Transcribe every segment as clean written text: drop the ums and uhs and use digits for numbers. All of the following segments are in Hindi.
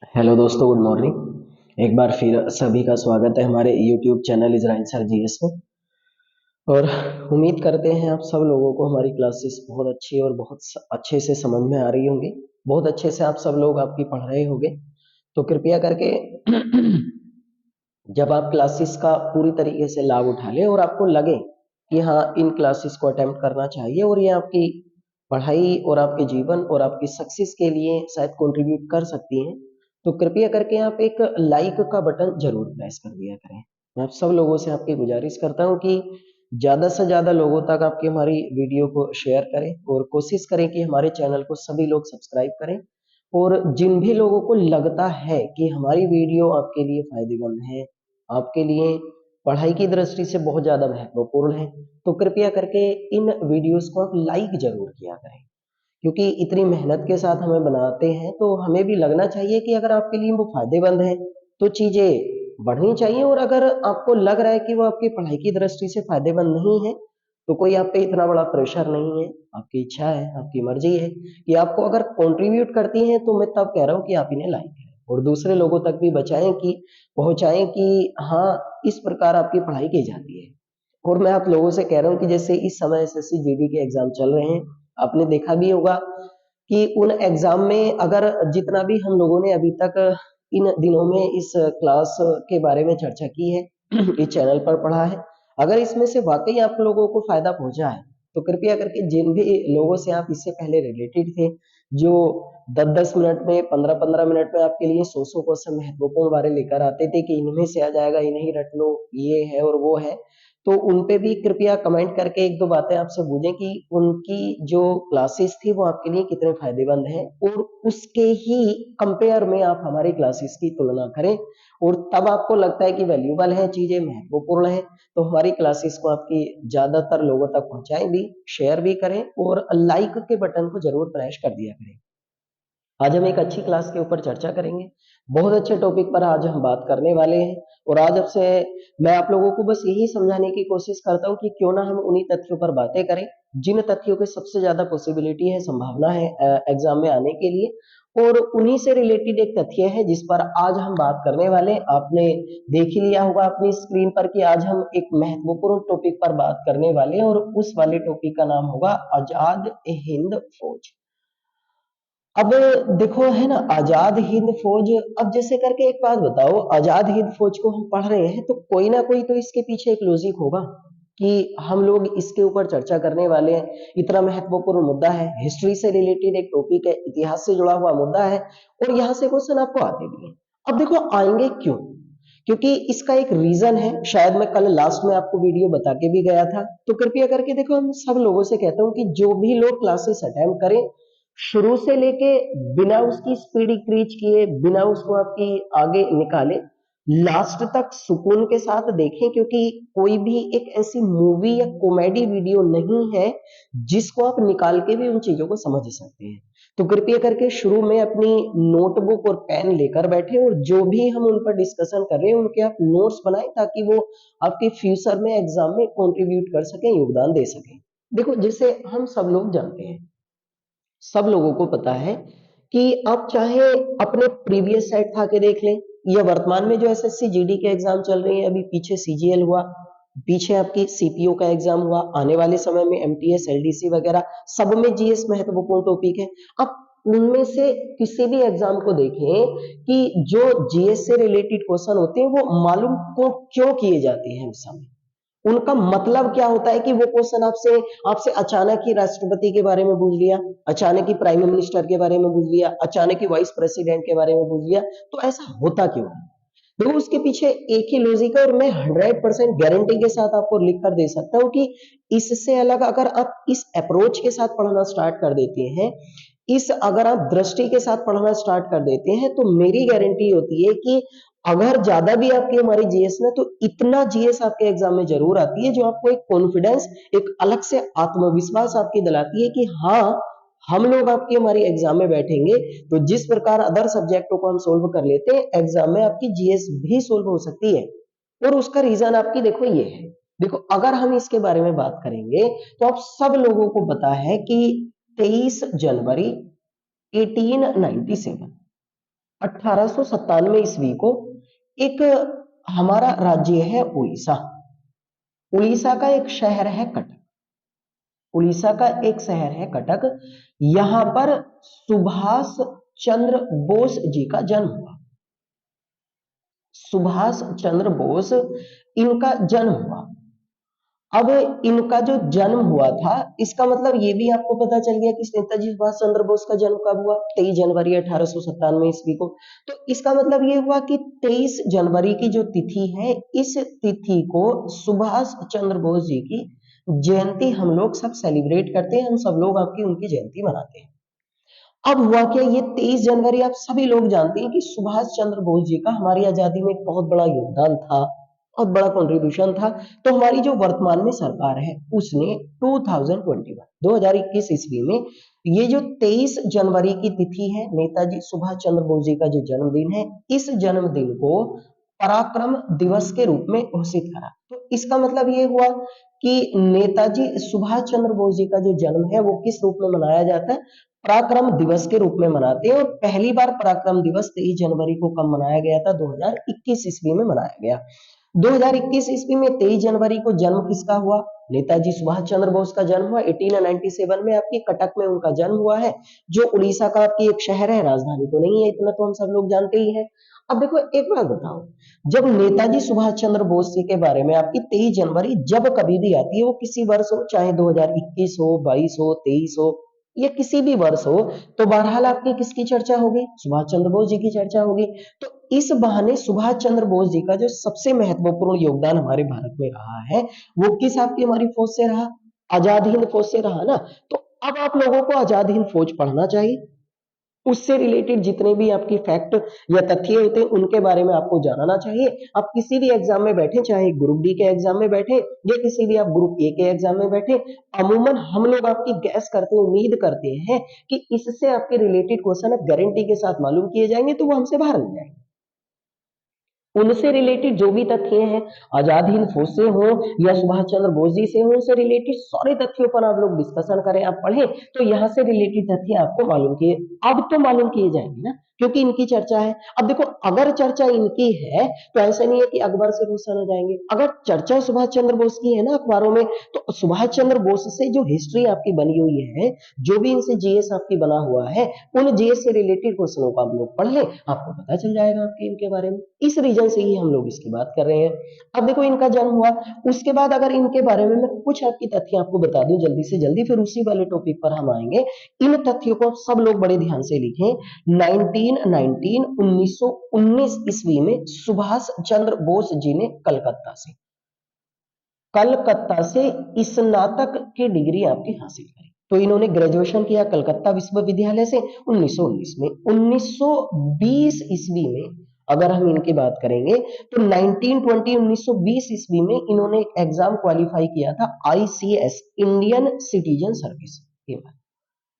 हेलो दोस्तों, गुड मॉर्निंग। एक बार फिर सभी का स्वागत है हमारे YouTube channel Israel sir GS में। और उम्मीद करते हैं आप सब लोगों को हमारी क्लासेस बहुत अच्छी और बहुत अच्छे से समझ में आ रही होंगी। बहुत अच्छे से आप सब लोग आपकी पढ़ रहे होंगे। तो कृपया करके जब आप क्लासेस का पूरी तरीके से लाभ उठा लें और आपको लगे कि हाँ, इन क्लासेस को अटेम्प्ट करना चाहिए और ये आपकी पढ़ाई और आपके जीवन और आपकी सक्सेस के लिए शायद कंट्रीब्यूट कर सकती हैं, तो कृपया करके आप एक लाइक का बटन जरूर प्रेस कर दिया करें। मैं आप सब लोगों से आपकी गुजारिश करता हूँ कि ज़्यादा से ज़्यादा लोगों तक आपकी हमारी वीडियो को शेयर करें और कोशिश करें कि हमारे चैनल को सभी लोग सब्सक्राइब करें। और जिन भी लोगों को लगता है कि हमारी वीडियो आपके लिए फायदेमंद है, आपके लिए पढ़ाई की दृष्टि से बहुत ज़्यादा महत्वपूर्ण है, तो कृपया करके इन वीडियोस को आप लाइक जरूर किया करें। क्योंकि इतनी मेहनत के साथ हमें बनाते हैं तो हमें भी लगना चाहिए कि अगर आपके लिए वो फायदेमंद है तो चीज़ें बढ़नी चाहिए। और अगर आपको लग रहा है कि वो आपकी पढ़ाई की दृष्टि से फायदेमंद नहीं है, तो कोई आप पे इतना बड़ा प्रेशर नहीं है। आपकी इच्छा है, आपकी मर्जी है कि आपको अगर कंट्रीब्यूट करती हैं, तो मैं तब कह रहा हूँ कि आप इन्हें लाइक करें और दूसरे लोगों तक भी पहुंचाएं कि हाँ, इस प्रकार आपकी पढ़ाई की जाती है। और मैं आप लोगों से कह रहा हूँ कि जैसे इस समय एसएससी जीडी के एग्जाम चल रहे हैं, आपने देखा भी होगा कि उन एग्जाम में अगर जितना भी हम लोगों ने अभी तक इन दिनों में इस क्लास के बारे में चर्चा की है, इस चैनल पर पढ़ा है, अगर इसमें से वाकई आप लोगों को फायदा पहुंचा है, तो कृपया करके जिन भी लोगों से आप इससे पहले रिलेटेड थे, जो 10-10 मिनट में, 15-15 मिनट में आपके लिए 100-100 क्वेश्चन महत्वपूर्ण बारे लेकर आते थे कि इनमें से आ जाएगा, इन्हें रट लो, ये है और वो है, तो उन पे भी कृपया कमेंट करके एक दो बातें आपसे पूछें कि उनकी जो क्लासेस थी वो आपके लिए कितने फायदेमंद हैं, और उसके ही कंपेयर में आप हमारी क्लासेस की तुलना करें। और तब आपको लगता है कि वैल्यूबल है, चीजें महत्वपूर्ण है, तो हमारी क्लासेस को आपकी ज्यादातर लोगों तक पहुंचाएं भी, शेयर भी करें और लाइक के बटन को जरूर प्रेस कर दिया करें। आज हम एक अच्छी क्लास के ऊपर चर्चा करेंगे। बहुत अच्छे टॉपिक पर आज हम बात करने वाले हैं। और आज अब से मैं आप लोगों को बस यही समझाने की कोशिश करता हूँ कि क्यों ना हम उन्हीं तथ्यों पर बातें करें जिन तथ्यों की सबसे ज्यादा पॉसिबिलिटी है, संभावना है एग्जाम में आने के लिए। और उन्हीं से रिलेटेड एक तथ्य है जिस पर आज हम बात करने वाले हैं। आपने देख ही लिया होगा अपनी स्क्रीन पर कि आज हम एक महत्वपूर्ण टॉपिक पर बात करने वाले हैं, और उस वाले टॉपिक का नाम होगा आजाद हिंद फौज। अब देखो, है ना, आजाद हिंद फौज। अब जैसे करके एक बात बताओ, आजाद हिंद फौज को हम पढ़ रहे हैं तो कोई ना कोई तो इसके पीछे एक लॉजिक होगा कि हम लोग इसके ऊपर चर्चा करने वाले हैं। इतना महत्वपूर्ण मुद्दा है, हिस्ट्री से रिलेटेड एक टॉपिक है, इतिहास से जुड़ा हुआ मुद्दा है, और यहाँ से क्वेश्चन आपको आते भी हैं। अब देखो, आएंगे क्यों? क्योंकि इसका एक रीजन है, शायद मैं कल लास्ट में आपको वीडियो बता के भी गया था। तो कृपया करके देखो, हम सब लोगों से कहता हूँ कि जो भी लोग क्लासेस अटेम्प्ट करें, शुरू से लेके बिना उसकी स्पीड इंक्रीज किए, बिना उसको आपकी आगे निकाले, लास्ट तक सुकून के साथ देखें। क्योंकि कोई भी एक ऐसी मूवी या कॉमेडी वीडियो नहीं है जिसको आप निकाल के भी उन चीजों को समझ सकते हैं। तो कृपया करके शुरू में अपनी नोटबुक और पेन लेकर बैठे और जो भी हम उन पर डिस्कशन कर रहे हैं उनके आप नोट्स बनाएं, ताकि वो आपके फ्यूचर में एग्जाम में कंट्रीब्यूट कर सकें, योगदान दे सकें। देखो, जैसे हम सब लोग जानते हैं, सब लोगों को पता है कि आप चाहे अपने प्रीवियस सेट था के देख लें, या वर्तमान में जो एसएससी जीडी के एग्जाम चल रहे हैं, अभी पीछे सीजीएल हुआ, पीछे आपकी सीपीओ का एग्जाम हुआ, आने वाले समय में एमटीएस एलडीसी वगैरह, सब में जीएस महत्वपूर्ण टॉपिक है। अब उनमें से किसी भी एग्जाम को देखें कि जो जीएस से रिलेटेड क्वेश्चन होते हैं वो मालूम को क्यों किए जाते हैं उस समय, उनका मतलब क्या होता है कि वो क्वेश्चन आपसे आपसे अचानक ही राष्ट्रपति के बारे में पूछ लिया, अचानक ही प्राइम मिनिस्टर के बारे में पूछ लिया, अचानक ही वाइस प्रेसिडेंट के बारे में पूछ लिया, तो ऐसा होता क्यों है? देखो, उसके पीछे एक ही लॉजिक है, और मैं 100% गारंटी के साथ आपको लिख कर दे सकता हूं कि इससे अलग अगर आप इस अप्रोच के साथ पढ़ना स्टार्ट कर देते हैं, इस अगर आप दृष्टि के साथ पढ़ना स्टार्ट कर देते हैं, तो मेरी गारंटी होती है कि अगर ज्यादा भी आपकी हमारी जीएस में, तो इतना जीएस आपके एग्जाम में जरूर आती है जो आपको एक कॉन्फिडेंस, एक अलग से आत्मविश्वास आपकी दिलाती है कि हाँ, हम लोग आपकी हमारी एग्जाम में बैठेंगे तो जिस प्रकार अदर सब्जेक्टों को हम सोल्व कर लेते हैं, एग्जाम में आपकी जीएस भी सोल्व हो सकती है। और उसका रीजन आपकी देखो ये है। देखो, अगर हम इसके बारे में बात करेंगे तो आप सब लोगों को पता है कि 23 जनवरी 1897, 1897 ईस्वी को एक हमारा राज्य है उड़ीसा। उड़ीसा का एक शहर है कटक। उड़ीसा का एक शहर है कटक। यहां पर सुभाष चंद्र बोस जी का जन्म हुआ। सुभाष चंद्र बोस इनका जन्म हुआ। अब इनका जो जन्म हुआ था, इसका मतलब ये भी आपको पता चल गया कि नेताजी सुभाष चंद्र बोस का जन्म कब हुआ, 23 जनवरी 1897 ईस्वी को। तो इसका मतलब ये हुआ कि 23 जनवरी की जो तिथि है, इस तिथि को सुभाष चंद्र बोस जी की जयंती हम लोग सब सेलिब्रेट करते हैं। हम सब लोग आपकी उनकी जयंती मनाते हैं। अब हुआ क्या, ये 23 जनवरी आप सभी लोग जानते हैं कि सुभाष चंद्र बोस जी का हमारी आजादी में एक बहुत बड़ा योगदान था, बहुत बड़ा कंट्रीब्यूशन था। तो हमारी जो वर्तमान में सरकार है, उसने 2021 ईस्वी में ये जो 23 जनवरी की तिथि है, नेताजी सुभाष चंद्र बोस जी का जो जन्मदिन है, इस जन्मदिन को पराक्रम दिवस के रूप में घोषित करा। तो इसका मतलब ये हुआ कि नेताजी सुभाष चंद्र बोस जी का जो जन्म है वो किस रूप में मनाया जाता है, पराक्रम दिवस के रूप में मनाते हैं। और पहली बार पराक्रम दिवस 23 जनवरी को कब मनाया गया था, 2021 ईस्वी में मनाया गया। 2021 ईस्वी में 23 जनवरी को जन्म किसका हुआ, नेताजी सुभाष चंद्र बोस का जन्म हुआ। 1897 में आपकी कटक में उनका जन्म हुआ है, जो उड़ीसा का आपकी एक शहर है, राजधानी तो नहीं है, इतना तो हम सब लोग जानते ही हैं। अब देखो एक बात बताओ, जब नेताजी सुभाष चंद्र बोस जी के बारे में आपकी 23 जनवरी जब कभी भी आती है, वो किसी वर्ष हो, चाहे 2021 हो, 22 हो, 23 हो, या किसी भी वर्ष हो, तो बहरहाल आपकी किसकी चर्चा होगी, सुभाष चंद्र बोस जी की चर्चा होगी। तो इस बहाने सुभाष चंद्र बोस जी का जो सबसे महत्वपूर्ण योगदान हमारे भारत में रहा है, वो किस आपकी हमारी फौज से रहा, आजाद हिंद फौज से रहा ना। तो अब आप लोगों को आजाद हिंद फौज पढ़ना चाहिए, उससे रिलेटेड जितने भी आपकी फैक्ट या तथ्य होते हैं उनके बारे में आपको जानना चाहिए। आप किसी भी एग्जाम में बैठे, चाहे ग्रुप डी के एग्जाम में बैठे या किसी भी आप ग्रुप ए के एग्जाम में बैठे, अमूमन हम लोग आपकी गैस करते हैं, उम्मीद करते हैं कि इससे आपके रिलेटेड क्वेश्चन गारंटी के साथ मालूम किए जाएंगे, तो वो हमसे बाहर नहीं जाएंगे। उनसे रिलेटेड जो भी तथ्य हैं, आजाद हिंद फौज से हो या सुभाष चंद्र बोस जी से हो, उनसे रिलेटेड सारे तथ्यों पर आप लोग डिस्कशन करें, आप पढ़ें, तो यहाँ से रिलेटेड तथ्य आपको मालूम किए, अब तो मालूम किए जाएंगे ना, क्योंकि इनकी चर्चा है। अब देखो, अगर चर्चा इनकी है तो ऐसा नहीं है कि अकबर से रोशन हो जाएंगे। अगर चर्चा सुभाष चंद्र बोस की है ना अखबारों में, तो सुभाष चंद्र बोस से जो हिस्ट्री आपकी बनी हुई है, जो भी इनसे जीएस आपकी बना हुआ है, उन जीएस से रिलेटेड क्वेश्चनों को आप लोग पढ़ लें, आपको पता चल जाएगा आपके इनके बारे में। इस रीजन से ही हम लोग इसकी बात कर रहे हैं। अब देखो, इनका जन्म हुआ, उसके बाद अगर इनके बारे में मैं कुछ आपकी तथ्य आपको बता दूं जल्दी से जल्दी, फिर उसी वाले टॉपिक पर हम आएंगे। इन तथ्यों को सब लोग बड़े ध्यान से लिखें। 1919 ईस्वी में सुभाष चंद्र बोस जी ने कलकत्ता से स्नातक की डिग्री आपकी हासिल करी। तो इन्होंने ग्रेजुएशन किया कलकत्ता विश्वविद्यालय से 1919 में। 1920 ईस्वी में अगर हम इनकी बात करेंगे तो 1920 ईस्वी में इन्होंने एक एग्जाम क्वालिफाई किया था, आईसीएस, इंडियन सिटीजन सर्विस, ये बात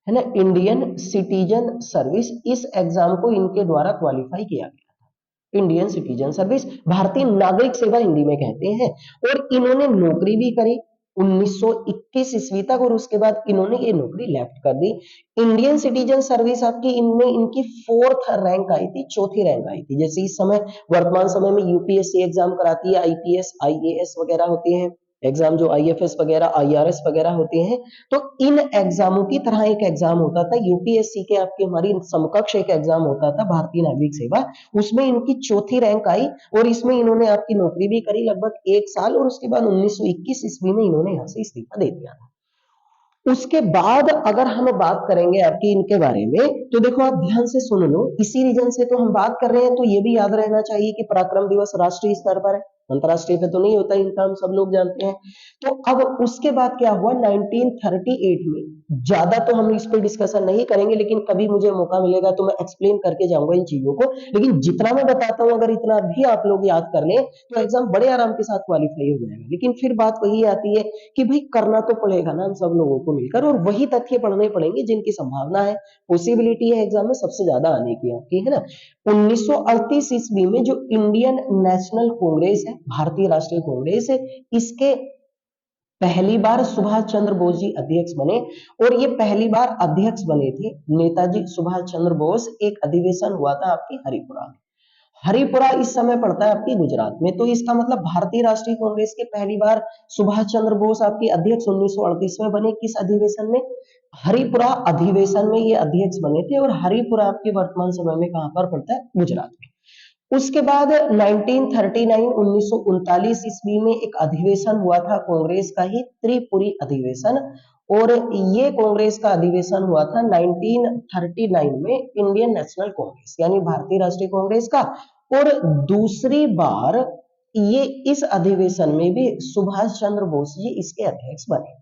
है ना, इंडियन सिटीजन सर्विस। इस एग्जाम को इनके द्वारा क्वालिफाई किया गया था, इंडियन सिटीजन सर्विस, भारतीय नागरिक सेवा हिंदी में कहते हैं। और इन्होंने नौकरी भी करी 1921 ईस्वी तक, और उसके बाद इन्होंने ये नौकरी लेफ्ट कर दी। इंडियन सिटीजन सर्विस आपकी इनमें इनकी 4th रैंक आई थी, चौथी रैंक आई थी। जैसे इस समय वर्तमान समय में यूपीएससी एग्जाम कराती है, आईपीएस आईएएस वगैरह होते हैं एग्जाम, जो आईएफएस वगैरह आईआरएस वगैरह होते हैं, तो इन एग्जामों की तरह एक एग्जाम होता था यूपीएससी के आपके हमारी समकक्ष एक एग्जाम होता था भारतीय नागरिक सेवा, उसमें इनकी चौथी रैंक आई और इसमें इन्होंने आपकी नौकरी भी करी लगभग 1 साल, और उसके बाद 1921 ईस्वी में इन्होंने यहाँ से इस्तीफा दे दिया था। उसके बाद अगर हम बात करेंगे आपकी इनके बारे में, तो देखो आप ध्यान से सुन लो, इसी रीजन से तो हम बात कर रहे हैं, तो ये भी याद रहना चाहिए कि पराक्रम दिवस राष्ट्रीय स्तर पर है, अंतरराष्ट्रीय पे तो नहीं होता, इनका हम सब लोग जानते हैं। तो अब उसके बाद क्या हुआ, 1938 में, ज्यादा तो हम इस पे डिस्कशन नहीं करेंगे, लेकिन कभी मुझे मौका मिलेगा तो मैं एक्सप्लेन करके जाऊंगा इन चीजों को। लेकिन जितना मैं बताता हूं, अगर इतना भी आप लोग याद कर लें तो एग्जाम बड़े आराम के साथ क्वालिफाई हो जाएगा। लेकिन फिर बात वही आती है कि भाई करना तो पड़ेगा ना हम सब लोगों को मिलकर, और वही तथ्य पढ़ने पड़ेंगे जिनकी संभावना है, पॉसिबिलिटी है एग्जाम में सबसे ज्यादा आने की आपकी, है ना। 1938 ईस्वी में जो इंडियन नेशनल कांग्रेस है, भारतीय राष्ट्रीय कांग्रेस है, इसके पहली बार सुभाष चंद्र बोस जी अध्यक्ष बने, और ये पहली बार अध्यक्ष बने थे नेताजी सुभाष चंद्र बोस। एक अधिवेशन हुआ था आपकी हरिपुरा में। हरिपुरा इस समय पड़ता है आपकी गुजरात में। तो इसका मतलब भारतीय राष्ट्रीय कांग्रेस के पहली बार सुभाष चंद्र बोस आपकी अध्यक्ष 1938 में बने। किस अधिवेशन में? हरिपुरा अधिवेशन में ये अध्यक्ष बने थे। और हरिपुरा आपके वर्तमान समय में कहां पर पड़ता है? गुजरात में। उसके बाद 1939 ईस्वी में एक अधिवेशन हुआ था कांग्रेस का ही, त्रिपुरी अधिवेशन। और ये कांग्रेस का अधिवेशन हुआ था 1939 में इंडियन नेशनल कांग्रेस यानी भारतीय राष्ट्रीय कांग्रेस का। और दूसरी बार ये इस अधिवेशन में भी सुभाष चंद्र बोस जी इसके अध्यक्ष बने।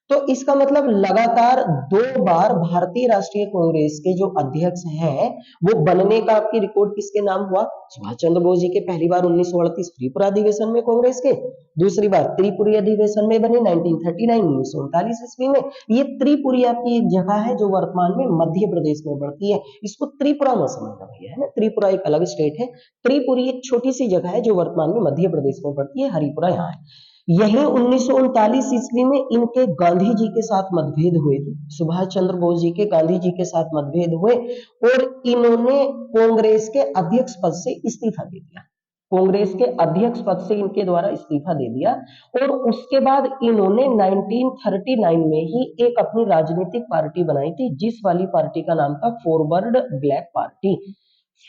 तो इसका मतलब लगातार 2 बार भारतीय राष्ट्रीय कांग्रेस के जो अध्यक्ष हैं वो बनने का आपकी रिकॉर्ड किसके नाम हुआ? सुभाष चंद्र बोस जी के। पहली बार 1938 त्रिपुरा अधिवेशन में कांग्रेस के, दूसरी बार त्रिपुरी अधिवेशन में बने 1939 ईस्वी में। ये त्रिपुरी आपकी एक जगह है जो वर्तमान में मध्य प्रदेश में पड़ती है। इसको त्रिपुरा में समझना भैया, है ना। त्रिपुरा एक अलग स्टेट है, त्रिपुरी एक छोटी सी जगह है जो वर्तमान में मध्य प्रदेश में पड़ती है। हरिपुरा यहाँ है। यही 1939 ईस्वी में इनके गांधी जी के साथ मतभेद हुए थे। सुभाष चंद्र बोस जी के गांधी जी के साथ मतभेद हुए और इन्होंने कांग्रेस के अध्यक्ष पद से इस्तीफा दे दिया। कांग्रेस के अध्यक्ष पद से इनके द्वारा इस्तीफा दे दिया। और उसके बाद इन्होंने 1939 में ही एक अपनी राजनीतिक पार्टी बनाई थी, जिस वाली पार्टी का नाम था forward black party.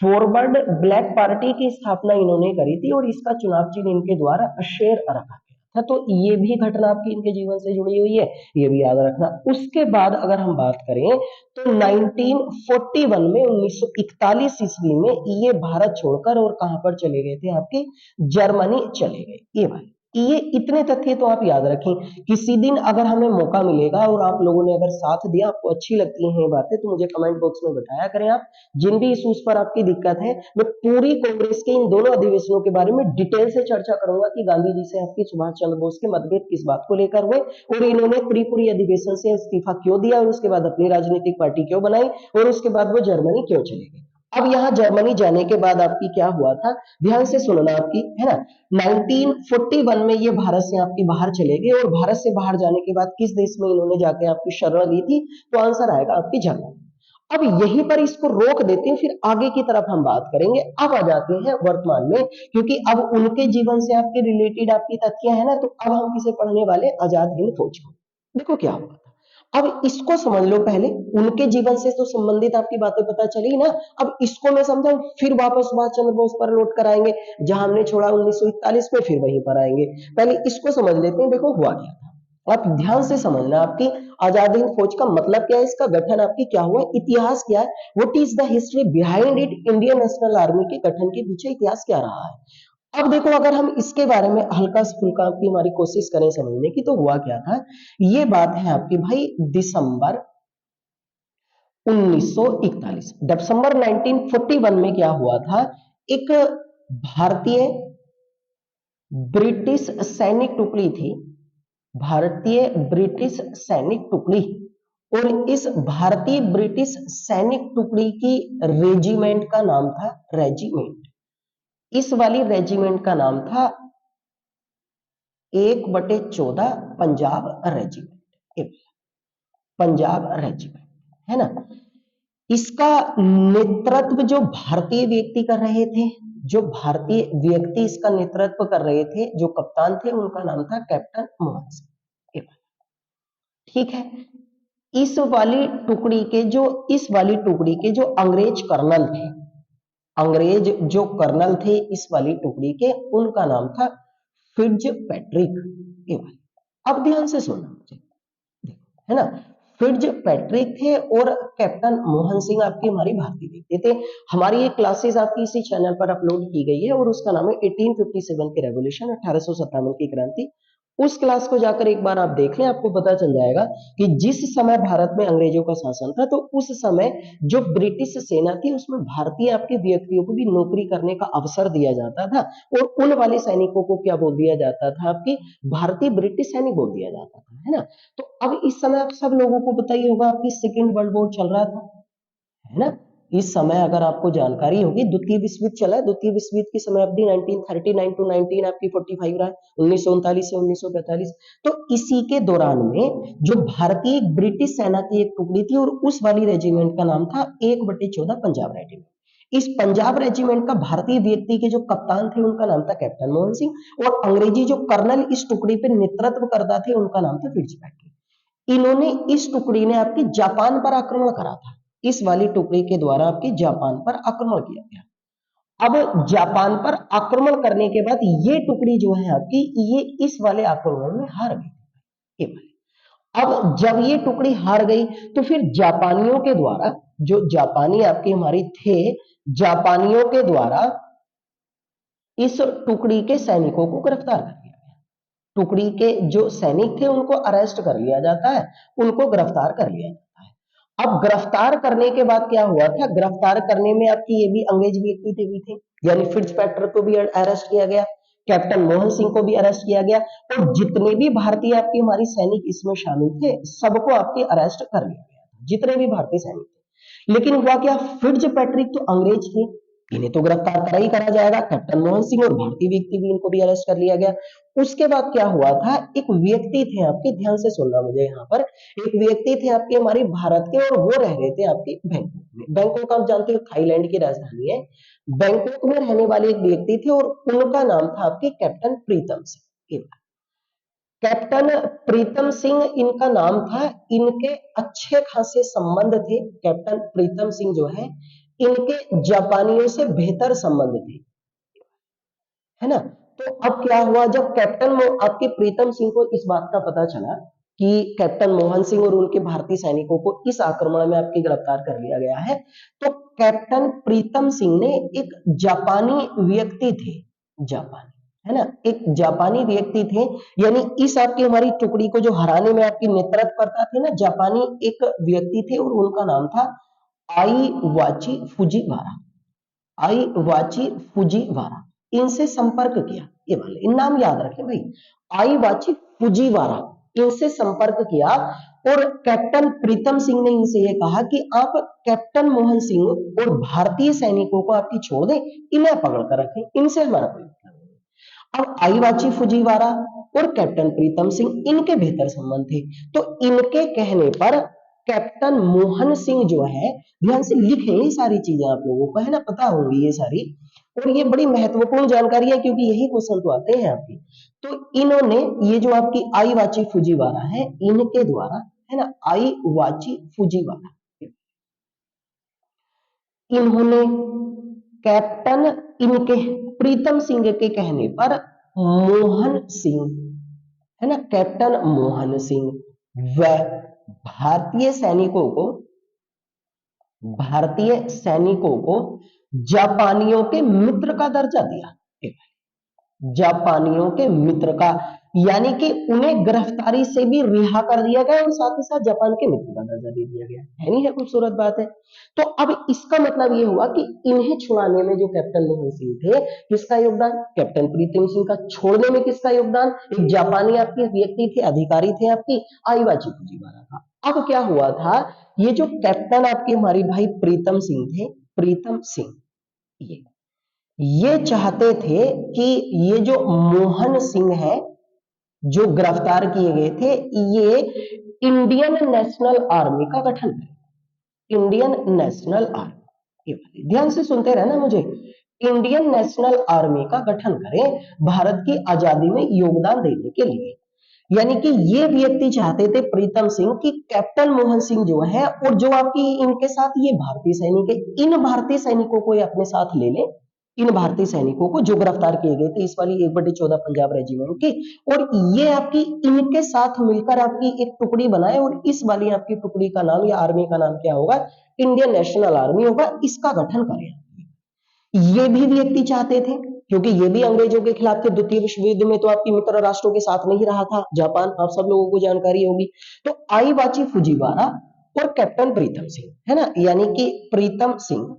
Forward black party की स्थापना इन्होंने करी थी और इसका चुनाव चिन्ह इनके द्वारा शेर रखा गया था। तो ये भी घटना आपकी इनके जीवन से जुड़ी हुई है, ये भी याद रखना। उसके बाद अगर हम बात करें तो 1941 में 1941 ईस्वी में ये भारत छोड़कर और कहां पर चले गए थे? आपके जर्मनी चले गए। ये भाई, ये इतने तथ्य तो आप याद रखें। किसी दिन अगर हमें मौका मिलेगा और आप लोगों ने अगर साथ दिया, आपको अच्छी लगती हैं ये बातें, तो मुझे कमेंट बॉक्स में बताया करें। आप जिन भी इश्यूज पर आपकी दिक्कत है, मैं पूरी कांग्रेस के इन दोनों अधिवेशनों के बारे में डिटेल से चर्चा करूंगा कि गांधी जी से आपकी सुभाष चंद्र बोस के मतभेद किस बात को लेकर हुए और इन्होंने त्रिपुरी अधिवेशन से इस्तीफा क्यों दिया और उसके बाद अपनी राजनीतिक पार्टी क्यों बनाई और उसके बाद वो जर्मनी क्यों चले गए। अब यहाँ जर्मनी जाने के बाद आपकी क्या हुआ था, ध्यान से सुनना आपकी, है ना। 1941 में ये भारत से आपकी बाहर चले गए और भारत से बाहर जाने के बाद किस देश में इन्होंने जाके आपकी शरण ली थी? तो आंसर आएगा आपकी जर्मनी। अब यहीं पर इसको रोक देते हैं, फिर आगे की तरफ हम बात करेंगे। अब आ जाते हैं वर्तमान में, क्योंकि अब उनके जीवन से आपके रिलेटेड आपकी तथ्य है ना। तो अब हम किसे पढ़ने वाले? आजाद हिंद फौज को। देखो क्या हुआ था, अब इसको समझ लो पहले। उनके जीवन से तो संबंधित आपकी बातें पता चली ना। अब इसको मैं समझाऊं, फिर वापस सुभाष चंद्र बोस पर लौट कर आएंगे, जहां हमने छोड़ा 1941 में, फिर वहीं पर आएंगे। पहले इसको समझ लेते हैं। देखो हुआ क्या था, आप ध्यान से समझना। आपकी आजाद हिंद फौज का मतलब क्या है, इसका गठन आपकी क्या हुआ, इतिहास क्या है, what is the history behind it, Indian national army के गठन के पीछे इतिहास क्या रहा है। अब देखो, अगर हम इसके बारे में हल्का फुल्का की हमारी कोशिश करें समझने की, तो हुआ क्या था। ये बात है आपकी भाई दिसंबर 1941, दिसंबर 1941 में क्या हुआ था, एक भारतीय ब्रिटिश सैनिक टुकड़ी थी, भारतीय ब्रिटिश सैनिक टुकड़ी। और इस भारतीय ब्रिटिश सैनिक टुकड़ी की रेजिमेंट का नाम था रेजिमेंट। इस वाली रेजिमेंट का नाम था 1/14 पंजाब रेजिमेंट, पंजाब रेजिमेंट, है ना। इसका नेतृत्व जो भारतीय व्यक्ति कर रहे थे, जो भारतीय व्यक्ति इसका नेतृत्व कर रहे थे, जो कप्तान थे, उनका नाम था कैप्टन मोहन सिंह। ठीक है। इस वाली टुकड़ी के जो अंग्रेज कर्नल थे, अंग्रेज जो कर्नल थे इस वाली टुकड़ी के, उनका नाम था फिट्जपैट्रिक। अब ध्यान से सुनना मुझे, है ना। फिट्जपैट्रिक थे और कैप्टन मोहन सिंह आपकी हमारी भारतीय व्यक्ति थे। हमारी ये क्लासेस आपकी इसी चैनल पर अपलोड की गई है और उसका नाम है 1857 के रेवोल्यूशन, 1857 की क्रांति। उस क्लास को जाकर एक बार आप देख लें, आपको पता चल जाएगा कि जिस समय भारत में अंग्रेजों का शासन था, तो उस समय जो ब्रिटिश सेना थी उसमें भारतीय आपके व्यक्तियों को भी नौकरी करने का अवसर दिया जाता था और उन वाले सैनिकों को क्या बोल दिया जाता था, आपकी भारतीय ब्रिटिश सैनिक बोल दिया जाता था, है ना। तो अब इस समय आप सब लोगों को पता ही होगा आपकी सेकेंड वर्ल्ड वॉर चल रहा था, है ना। इस समय अगर आपको जानकारी होगी, द्वितीय विश्व युद्ध चला है, द्वितीय विश्व युद्ध की समय अवधि 1939 टू 19 आपकी 45 रहा है, 1939 से 1945। तो इसी के दौरान में जो भारतीय ब्रिटिश सेना की एक टुकड़ी थी और उस वाली रेजिमेंट का नाम था 1/14 पंजाब रेजिमेंट। इस पंजाब रेजिमेंट का भारतीय व्यक्ति के जो कप्तान थे उनका नाम था कैप्टन मोहन सिंह, और अंग्रेजी जो कर्नल इस टुकड़ी पे नेतृत्व करता थे उनका नाम था फिट्जपैट्रिक। इन्होंने इस टुकड़ी ने आपकी जापान पर आक्रमण करा था, इस वाली टुकड़ी के द्वारा आपकी जापान पर आक्रमण किया गया। अब जापान पर आक्रमण करने के बाद ये टुकड़ी जो है आपकी, ये इस वाले आक्रमण में हार गई। अब जब ये टुकड़ी हार गई तो फिर जापानियों के द्वारा, जो जापानी आपके हमारी थे, जापानियों के द्वारा इस टुकड़ी के सैनिकों को गिरफ्तार कर लिया गया। टुकड़ी के जो सैनिक थे उनको अरेस्ट कर लिया जाता है, उनको गिरफ्तार कर लिया जाता है। अब गिरफ्तार करने के बाद क्या हुआ था, गिरफ्तार करने में आपकी ये भी अंग्रेज व्यक्ति थे भी थे, यानी फिट्जपैट्रिक को भी अरेस्ट किया गया, कैप्टन मोहन सिंह को भी अरेस्ट किया गया, और जितने भी भारतीय आपकी हमारी सैनिक इसमें शामिल थे सबको आपके अरेस्ट कर लिया गया, जितने भी भारतीय सैनिक थे। लेकिन हुआ क्या, फिट्जपैट्रिक तो अंग्रेज थे, इन्हें तो गिरफ्तार करा ही करा जाएगा, कैप्टन मोहन सिंह और भारतीय व्यक्ति भी, इनको भी अरेस्ट कर लिया गया। उसके बाद क्या हुआ था, एक व्यक्ति थे आपके, ध्यान से सुनना मुझे यहाँ पर, एक व्यक्ति थे आपके हमारे भारत के, और वो रह रहे थे आपके बैंकॉक में। बैंकॉक आप जानते हो थाईलैंड की राजधानी है, बैंकॉक में रहने वाले एक व्यक्ति थे और उनका नाम था आपके कैप्टन प्रीतम सिंह। कैप्टन प्रीतम सिंह इनका नाम था, इनके अच्छे खासे संबंध थे, कैप्टन प्रीतम सिंह जो है इनके जापानियों से बेहतर संबंध थे, है ना। तो अब क्या हुआ, जब आपके प्रीतम सिंह को इस बात का पता चला कि कैप्टन मोहन सिंह और उनके भारतीय सैनिकों को इस आक्रमण में आपके गिरफ्तार कर लिया गया है, तो कैप्टन प्रीतम सिंह ने एक जापानी व्यक्ति थे, जापानी, है ना, एक जापानी व्यक्ति थे, यानी इस आपकी हमारी टुकड़ी को जो हराने में आपकी नेतृत्व करता थे ना, जापानी एक व्यक्ति थे और उनका नाम था आईवाची फुजीवारा। आईवाची फुजीवारा, इनसे संपर्क किया, ये वाले इन नाम याद रखें भाई, आईवाची फुजीवारा, इनसे संपर्क किया, और कैप्टन प्रीतम सिंह ने इनसे ये कहा कि आप कैप्टन मोहन सिंह और भारतीय सैनिकों को आपकी छोड़ दें, इन्हें पकड़ कर रखें, इनसे हमारा कोई मतलब नहीं। अब आईवाची फुजीवारा और कैप्टन प्रीतम सिंह इनके बेहतर संबंध थे, तो इनके कहने पर कैप्टन मोहन सिंह जो है, ध्यान से लिखें ये सारी चीजें, आप लोगों को है ना पता होंगी ये सारी, और ये बड़ी महत्वपूर्ण जानकारी है क्योंकि यही क्वेश्चन तो आते हैं आपके। तो इन्होंने ये जो आपकी आईवाची फुजीवारा है, इनके द्वारा, है ना, आईवाची फुजीवारा, इन्होंने कैप्टन, इनके प्रीतम सिंह के कहने पर मोहन सिंह, है ना, कैप्टन मोहन सिंह व भारतीय सैनिकों को जापानियों के मित्र का दर्जा दिया, जापानियों के मित्र का, यानी कि उन्हें गिरफ्तारी से भी रिहा कर दिया गया और साथ ही साथ जापान के मित्र का दर्जा दे दिया गया, है नहीं है खूबसूरत बात है। तो अब इसका मतलब ये हुआ कि इन्हें छुड़ाने में जो कैप्टन मोहन सिंह थे, किसका योगदान, कैप्टन प्रीतम सिंह का, छोड़ने में किसका योगदान, एक जापानी आपके व्यक्ति थे, अधिकारी थे आपकी आईवाची फुजीवारा का। अब क्या हुआ था, ये जो कैप्टन आपके हमारी भाई प्रीतम सिंह थे, प्रीतम सिंह ये चाहते थे कि ये जो मोहन सिंह है जो गिरफ्तार किए गए थे, ये इंडियन नेशनल आर्मी का गठन करें, इंडियन नेशनल आर्मी, ध्यान से सुनते रहना मुझे, इंडियन नेशनल आर्मी का गठन करें भारत की आजादी में योगदान देने के लिए। यानी कि ये व्यक्ति चाहते थे प्रीतम सिंह कि कैप्टन मोहन सिंह जो है और जो आपकी इनके साथ ये भारतीय सैनिक है, इन भारतीय सैनिकों को ये अपने साथ ले ले, इन भारतीय सैनिकों को जो गिरफ्तार किए गए थे इस वाली 1/14 पंजाब रेजिमेंट की, और ये आपकी इनके साथ मिलकर आपकी एक टुकड़ी बनाए, और इस वाली आपकी टुकड़ी का नाम या आर्मी का नाम क्या होगा, इंडियन नेशनल आर्मी होगा, इसका गठन करें। ये भी व्यक्ति चाहते थे क्योंकि ये भी अंग्रेजों के खिलाफ थे, द्वितीय विश्व युद्ध में तो आपकी मित्र राष्ट्रों के साथ नहीं रहा था जापान, आप सब लोगों को जानकारी होगी। तो आईवाची फुजीवारा और कैप्टन प्रीतम सिंह, है ना, यानी कि प्रीतम सिंह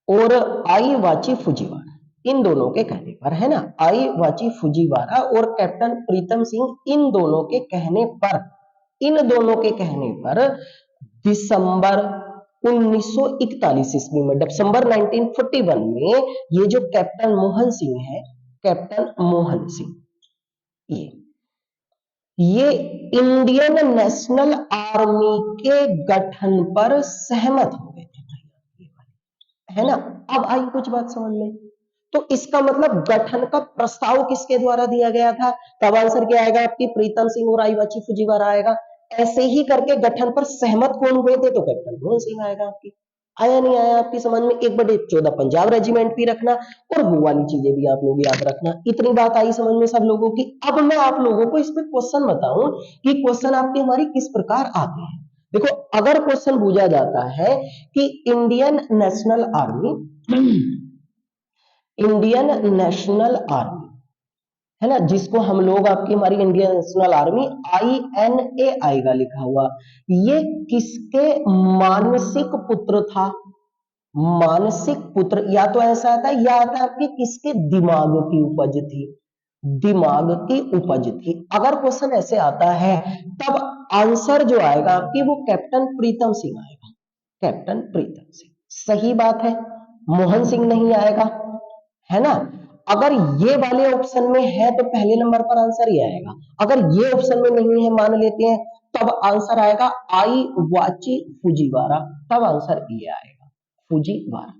और आईवाची फुजीवारा, इन दोनों के कहने पर, है ना, आईवाची फुजीवारा और कैप्टन प्रीतम सिंह, इन दोनों के कहने पर दिसंबर 1941 ईस्वी में, दिसंबर 1941 में ये जो कैप्टन मोहन सिंह है, कैप्टन मोहन सिंह, ये इंडियन नेशनल आर्मी के गठन पर सहमत हो गए थे, है ना। अब आई कुछ बात समझ में, तो इसका मतलब गठन का प्रस्ताव किसके द्वारा दिया गया था, तब आंसर क्या आएगा आपकी, प्रीतम सिंह और आईवाची फुजीवारा आएगा। ऐसे ही करके गठन पर सहमत कौन हुए थे, तो कैप्टन मोहन सिंह आएगा आपकी। आया नहीं आया आपकी समझ में, 1/14 पंजाब रेजिमेंट भी रखना और वो वाली चीजें भी आप लोग याद रखना। इतनी बात आई समझ में सब लोगों की। अब मैं आप लोगों को इस पे क्वेश्चन बताऊं कि क्वेश्चन आपके हमारी किस प्रकार आते हैं। देखो, अगर क्वेश्चन पूछा जाता है कि Indian national army, Indian national army, है ना, जिसको हम लोग आपकी हमारी इंडियन नेशनल आर्मी INA आएगा लिखा हुआ, ये किसके मानसिक पुत्र था, मानसिक पुत्र, या तो ऐसा आता है या आता है आपके किसके दिमाग की उपज थी, दिमाग की उपज थी। अगर क्वेश्चन ऐसे आता है तब आंसर जो आएगा आपकी वो कैप्टन प्रीतम सिंह आएगा, कैप्टन प्रीतम सिंह। सही बात है, मोहन सिंह नहीं आएगा, है ना। अगर ये वाले ऑप्शन में है तो पहले नंबर पर आंसर ये आएगा, अगर ये ऑप्शन में नहीं है मान लेते हैं, तब आंसर आएगा आईवाची फुजीवारा, तब आंसर ये आएगा फुजीवारा,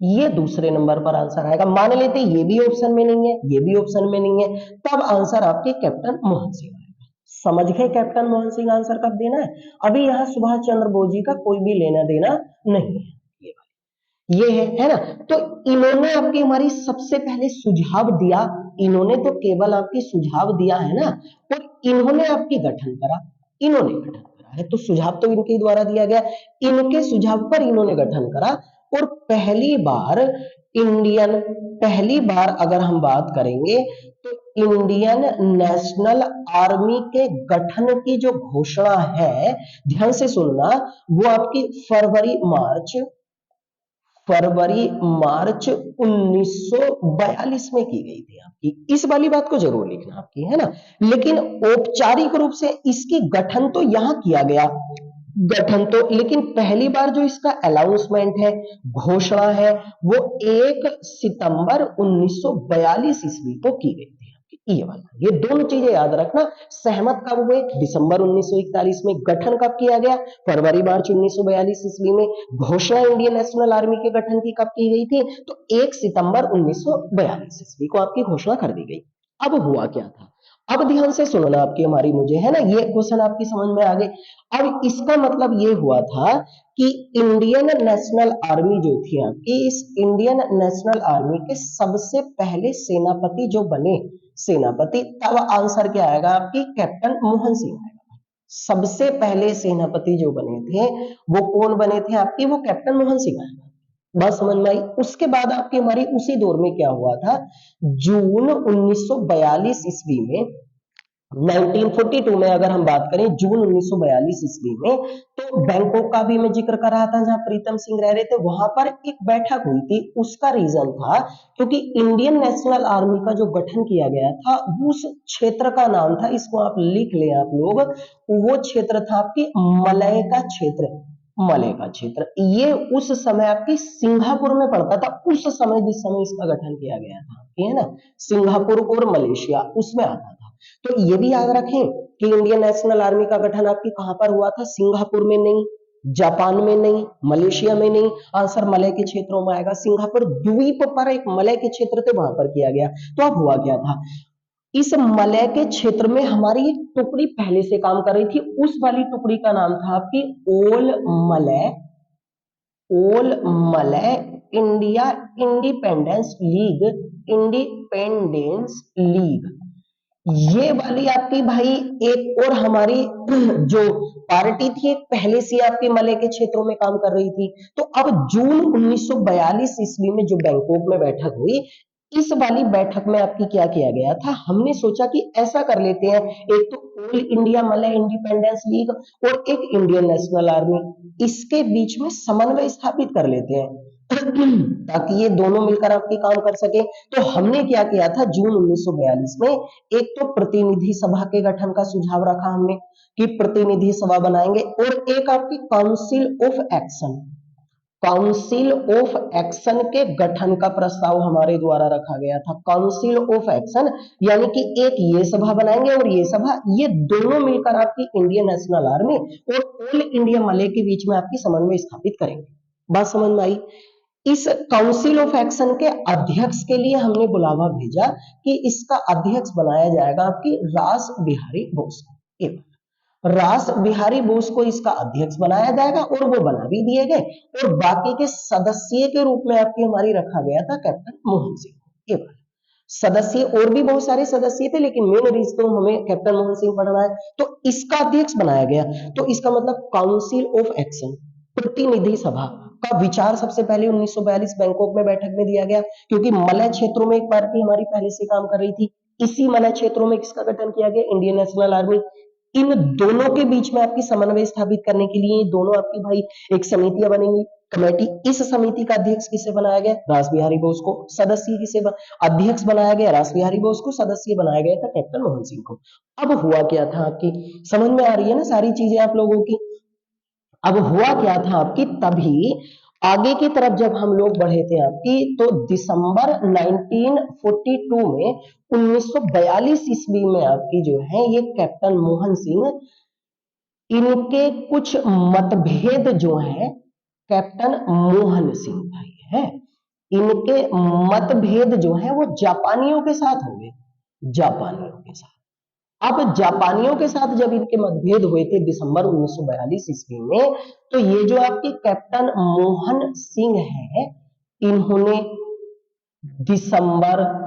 ये दूसरे नंबर पर आंसर आएगा। मान लेते ये भी ऑप्शन में नहीं है, ये भी ऑप्शन में नहीं है, तब आंसर आपके कैप्टन मोहन सिंह आएगा। समझ गए कैप्टन मोहन सिंह आंसर कब देना है। अभी यहाँ सुभाष चंद्र बोस जी का कोई भी लेना देना नहीं है, ये है ना। तो इन्होंने आपकी हमारी सबसे पहले सुझाव दिया, इन्होंने तो केवल आपकी सुझाव दिया है ना, और इन्होंने आपकी गठन करा, इन्होंने गठन करा है, तो सुझाव तो इनके द्वारा दिया गया, इनके सुझाव पर इन्होंने गठन करा। और पहली बार अगर हम बात करेंगे तो इंडियन नेशनल आर्मी के गठन की जो घोषणा है, ध्यान से सुनना, वो आपकी फरवरी मार्च 1942 में की गई थी आपकी। इस वाली बात को जरूर लिखना आपकी, है ना। लेकिन औपचारिक रूप से इसकी गठन तो यहां किया गया, गठन तो, लेकिन पहली बार जो इसका अनाउंसमेंट है, घोषणा है, वो 1 सितंबर 1942 ईस्वी को की गई थी। ये वाला, ये दोनों चीजें याद रखना। सहमत कब हुए, दिसंबर 1941 में। गठन कब किया गया, फरवरी मार्च 1942 ईस्वी में। घोषणा इंडियन नेशनल आर्मी के गठन की कब की गई थी, तो 1 सितंबर 1942 ईस्वी को आपकी घोषणा कर दी गई। अब हुआ क्या था, अब ध्यान से सुनना आपकी हमारी मुझे, है ना, ये क्वेश्चन आपकी समझ में आ गए। अब इसका मतलब ये हुआ था कि इंडियन नेशनल आर्मी जो थी आपकी, इस इंडियन नेशनल आर्मी के सबसे पहले सेनापति जो बने, सेनापति, तब आंसर क्या आएगा आपकी, कैप्टन मोहन सिंह आएगा। सबसे पहले सेनापति जो बने थे वो कौन बने थे आपकी, वो कैप्टन मोहन सिंह आएगा। बात समझ में आई। उसके बाद आपकी हमारी उसी दौर में क्या हुआ था, जून 1942 ईस्वी में, 1942 में अगर हम बात करें, जून 1942 ईस्वी में, तो बैंकॉक का भी मैं जिक्र कर रहा था जहां प्रीतम सिंह रह रहे थे, वहां पर एक बैठक हुई थी। उसका रीजन था क्योंकि इंडियन नेशनल आर्मी का जो गठन किया गया था, उस क्षेत्र का नाम था, इसको आप लिख लें आप लोग, वो क्षेत्र था आपकी मलय का क्षेत्र, मलय का क्षेत्र। ये उस समय आपकी सिंगापुर में पड़ता था, उस समय जिस समय इसका गठन किया गया था, है ना, सिंगापुर और मलेशिया उसमें आता था। तो ये भी याद रखें कि इंडियन नेशनल आर्मी का गठन आपकी कहां पर हुआ था, सिंगापुर में नहीं, जापान में नहीं, मलेशिया में नहीं, आंसर मलय के क्षेत्रों में आएगा। सिंगापुर द्वीप पर एक मलय के क्षेत्र थे, वहां पर किया गया। तो अब हुआ क्या था, इस मलय के क्षेत्र में हमारी एक टुकड़ी पहले से काम कर रही थी, उस वाली टुकड़ी का नाम था आपकी ओल मलय, ओल Malay India independence league, independence league. ये वाली आपकी भाई एक और हमारी जो पार्टी थी, एक पहले से आपके मलय के क्षेत्रों में काम कर रही थी। तो अब जून 1942 ईस्वी में जो बैंकॉक में बैठक हुई, इस वाली बैठक में आपकी क्या किया गया था, हमने सोचा कि ऐसा कर लेते हैं, एक तो all India Malay independence league और एक इंडियन नेशनल आर्मी, इसके बीच में समन्वय स्थापित कर लेते हैं ताकि ये दोनों मिलकर आपकी काम कर सके। तो हमने क्या किया था, जून 1942 में एक तो प्रतिनिधि सभा के गठन का सुझाव रखा हमने कि प्रतिनिधि सभा बनाएंगे, और एक आपकी council of action, council of action के गठन का प्रस्ताव हमारे द्वारा रखा गया था। काउंसिल ऑफ एक्शन यानी कि एक ये सभा बनाएंगे और ये सभा, ये दोनों मिलकर आपकी इंडियन नेशनल आर्मी और ऑल इंडिया मले के बीच में आपकी समन्वय स्थापित करेंगे। बात समझ में आई। इस काउंसिल ऑफ एक्शन के अध्यक्ष के लिए हमने बुलावा भेजा कि इसका अध्यक्ष बनाया जाएगा आपकी रास बिहारी बोस। रास बिहारी बोस को इसका अध्यक्ष बनाया जाएगा और वो बना भी दिए गए, और बाकी के सदस्य के रूप में आपकी हमारी रखा गया था कैप्टन मोहन सिंह। ये सदस्य और भी बहुत सारे सदस्य थे, लेकिन मेन रीज तो हमें कैप्टन मोहन सिंह पढ़ना है, तो इसका अध्यक्ष बनाया गया। तो इसका मतलब काउंसिल ऑफ एक्शन, प्रतिनिधि सभा का विचार सबसे पहले 1942 बैंकॉक में बैठक में दिया गया, क्योंकि मलय क्षेत्रों में एक पार्टी हमारी पहले से काम कर रही थी। इसी मलय क्षेत्रों में किसका गठन किया गया? Indian national army. इन दोनों के बीच में आपकी समन्वय स्थापित करने के लिए दोनों आपकी भाई एक समितियां बनेंगी, कमेटी। इस समिति का अध्यक्ष किसे बनाया गया? रास बिहारी बोस को। सदस्य किसे अध्यक्ष बनाया गया? रास बिहारी बोस को। सदस्य बनाया गया था कैप्टन मोहन सिंह को। अब हुआ क्या था आपकी, समझ में आ रही है ना सारी चीजें आप लोगों की? अब हुआ क्या था आपकी, तभी आगे की तरफ जब हम लोग बढ़े थे आपकी, तो दिसंबर 1942 में 1942 ईस्वी में आपकी जो है ये कैप्टन मोहन सिंह, इनके कुछ मतभेद जो है कैप्टन मोहन सिंह भाई है, इनके मतभेद जो है वो जापानियों के साथ होंगे, जापानियों के साथ। अब जापानियों के साथ जब इनके मतभेद हुए थे दिसंबर 1942 ईस्वी में, तो ये जो आपके कैप्टन मोहन सिंह है, इन्होंने दिसंबर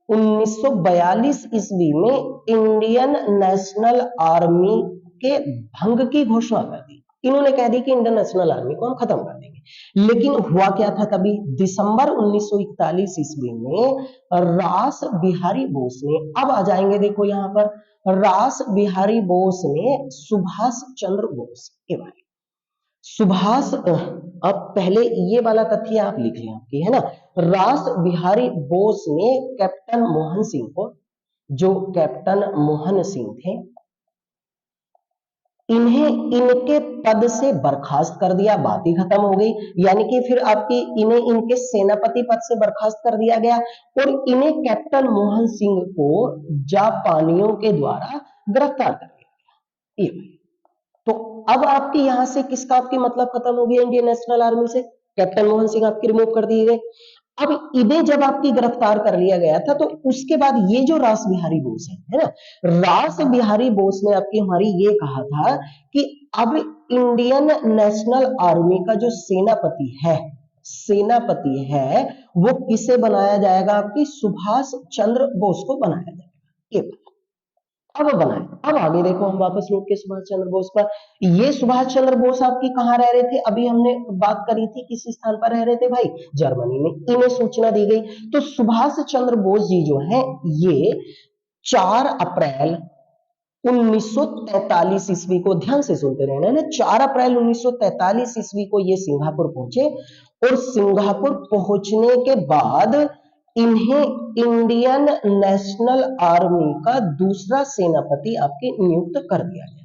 1942 ईस्वी में इंडियन नेशनल आर्मी के भंग की घोषणा कर दी। इन्होंने कह दी कि इंडियन नेशनल आर्मी को हम खत्म कर देंगे। लेकिन हुआ क्या था, तभी दिसंबर 1941 ईस्वी में रास बिहारी बोस ने, अब आ जाएंगे देखो यहां पर, रास बिहारी बोस ने सुभाष चंद्र बोस के बारे, सुभाष, अब पहले ये वाला तथ्य आप लिख लें आपकी, है ना। रास बिहारी बोस ने कैप्टन मोहन सिंह को, जो कैप्टन मोहन सिंह थे, इन्हें इनके पद से बर्खास्त कर दिया, बात ही खत्म हो गई। यानी कि फिर आपकी इन्हें इनके सेनापति पद से बर्खास्त कर दिया गया और इन्हें कैप्टन मोहन सिंह को जापानियों के द्वारा गिरफ्तार कर लिया गया। तो अब आपकी यहां से किसका आपकी मतलब खत्म हो गया? इंडियन नेशनल आर्मी से कैप्टन मोहन सिंह आपके रिमूव कर दिए गए। अब इन्हें जब आपकी गिरफ्तार कर लिया गया था, तो उसके बाद ये जो रास बिहारी बोस है ना, रास बिहारी बोस ने आपकी हमारी ये कहा था कि अब इंडियन नेशनल आर्मी का जो सेनापति है वो किसे बनाया जाएगा? आपकी सुभाष चंद्र बोस को बनाया जाएगा। ये अब बनाए। अब आगे देखो, हम वापस लौट के सुभाष चंद्र बोस पर। ये सुभाष चंद्र बोस आपकी कहाँ रह रहे थे? अभी हमने बात करी थी किस स्थान पर रह रहे थे भाई? जर्मनी में। इन्हें सूचना दी गई, तो सुभाष चंद्र बोस जी जो हैं ये 4 अप्रैल 1943 ईस्वी को, ध्यान से सुनते रहना ना, 4 अप्रैल 1943 ईस्वी को ये सिंगापुर पहुंचे, और सिंगापुर पहुंचने के बाद इन्हें इंडियन नेशनल आर्मी का दूसरा सेनापति आपके नियुक्त कर दिया गया।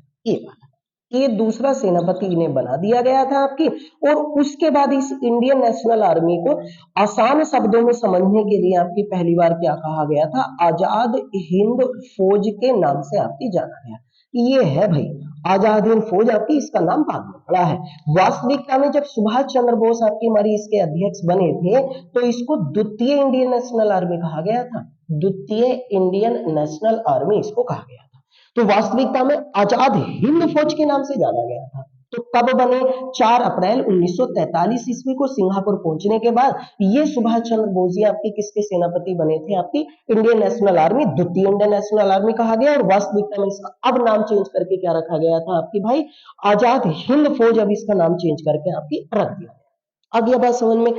ये दूसरा सेनापति इन्हें बना दिया गया था आपकी। और उसके बाद इस इंडियन नेशनल आर्मी को आसान शब्दों में समझने के लिए आपकी पहली बार क्या कहा गया था? आजाद हिंद फौज के नाम से आपकी जाना गया। ये है भाई आजाद हिंद फौज आपकी, इसका नाम बाद में पड़ा है। वास्तविकता में जब सुभाष चंद्र बोस आपकी हमारी इसके अध्यक्ष बने थे, तो इसको द्वितीय इंडियन नेशनल आर्मी कहा गया था। द्वितीय इंडियन नेशनल आर्मी इसको कहा गया था। तो वास्तविकता में आजाद हिंद फौज के नाम से जाना गया था। तो कब बने? 4 अप्रैल 1943 ईस्वी को सिंगापुर पहुंचने के बाद ये सुभाष चंद्र बोस जी आपके किसके सेनापति बने थे? आपकी इंडियन नेशनल आर्मी, द्वितीय इंडियन नेशनल आर्मी कहा गया। और वास्तविकता में इसका अब नाम चेंज करके क्या रखा गया था आपकी भाई? आजाद हिंद फौज। अब इसका नाम चेंज करके आपकी रख दिया। अब यह बात समझ में।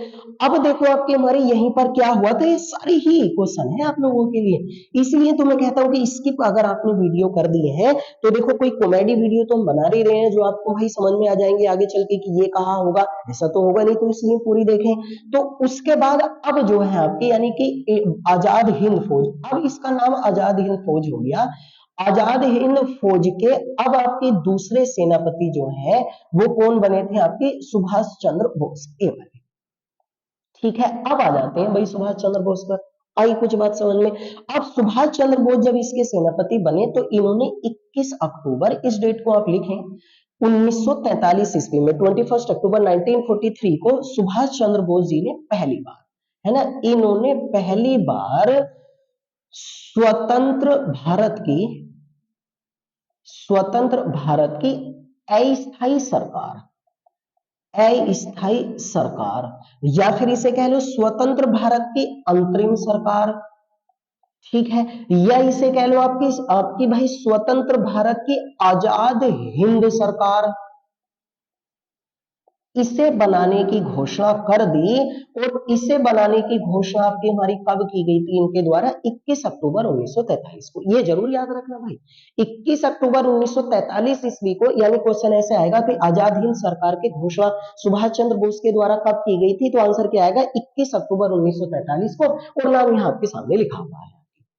अब देखो आपके हमारे यहीं पर क्या हुआ था, ये सारी ही क्वेश्चन है आप लोगों के लिए, इसलिए तो मैं कहता हूं कि स्किप अगर आपने वीडियो कर दिए हैं, तो देखो कोई कॉमेडी वीडियो तो हम बना ही रहे हैं जो आपको भाई समझ में आ जाएंगे आगे चल के कि ये कहाँ होगा, ऐसा तो होगा नहीं, तो इसलिए पूरी देखें। तो उसके बाद अब जो है आपकी यानी कि आजाद हिंद फौज, अब इसका नाम आजाद हिंद फौज हो गया। आजाद हिंद फौज के अब आपके दूसरे सेनापति जो है वो कौन बने थे, आपके सुभाष चंद्र बोस ये बने। ठीक है, अब आ जाते हैं भाई सुभाष चंद्र बोस पर। आई कुछ बात समझ में। अब सुभाष चंद्र बोस जब इसके सेनापति बने तो इन्होंने 21 अक्टूबर, इस डेट को आप लिखें, 1943 ईस्वी में 21 अक्टूबर 1943 को सुभाष चंद्र बोस जी ने पहली बार, है ना, इन्होंने पहली बार स्वतंत्र भारत की अस्थायी सरकार, अस्थायी सरकार, या फिर इसे कह लो स्वतंत्र भारत की अंतरिम सरकार, ठीक है, या इसे कह लो आपकी भाई स्वतंत्र भारत की आजाद हिंद सरकार, इसे बनाने की घोषणा कर दी। और इसे बनाने की घोषणा आपकी हमारी कब की गई थी इनके द्वारा, 21 अक्टूबर 1943 को। ये जरूर याद रखना भाई, 21 अक्टूबर 1943 ईस्वी को, यानी क्वेश्चन ऐसे आएगा कि आजाद हिंद सरकार की घोषणा सुभाष चंद्र बोस के द्वारा कब की गई थी, तो आंसर क्या आएगा 21 अक्टूबर 1943 को, और नाम यहाँ आपके सामने लिखा हुआ है।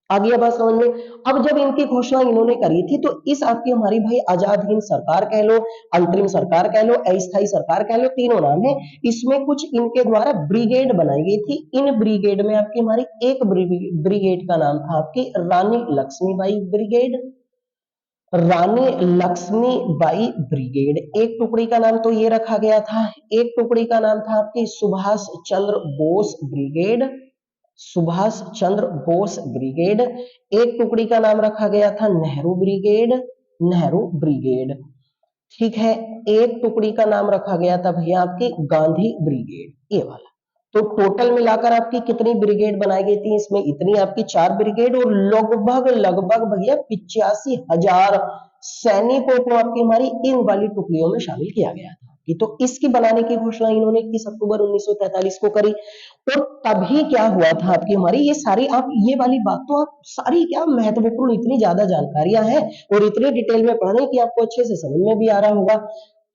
आ गया बात समझ में। अब जब इनकी घोषणा इन्होंने करी थी तो इस आपकी हमारी भाई आजाद हिंद सरकार कह लो, अंतरिम सरकार कह लो, अस्थायी सरकार कह लो, तीनों नाम है। इसमें कुछ इनके द्वारा ब्रिगेड बनाई गई थी। इन ब्रिगेड में आपकी हमारी एक ब्रिगेड का नाम था आपकी रानी लक्ष्मीबाई ब्रिगेड, रानी लक्ष्मीबाई ब्रिगेड। एक टुकड़ी का नाम तो ये रखा गया था, एक टुकड़ी का नाम था आपकी सुभाष चंद्र बोस ब्रिगेड, सुभाष चंद्र बोस ब्रिगेड। एक टुकड़ी का नाम रखा गया था नेहरू ब्रिगेड, नेहरू ब्रिगेड, ठीक है। एक टुकड़ी का नाम रखा गया था भैया आपकी गांधी ब्रिगेड, ये वाला। तो टोटल मिलाकर आपकी कितनी ब्रिगेड बनाई गई थी, इसमें इतनी आपकी 4 ब्रिगेड, और लगभग लगभग भैया 85,000 सैनिकों को आपकी हमारी इन वाली टुकड़ियों में शामिल किया गया था। तो इसकी बनाने की घोषणा इन्होंने 21 अक्टूबर 1943 को करी। और तभी क्या हुआ था आपकी हमारी, ये सारी आप ये वाली बात तो आप सारी क्या महत्वपूर्ण, इतनी ज्यादा जानकारियां हैं और इतनी डिटेल में पढ़ रहे कि आपको अच्छे से समझ में भी आ रहा होगा।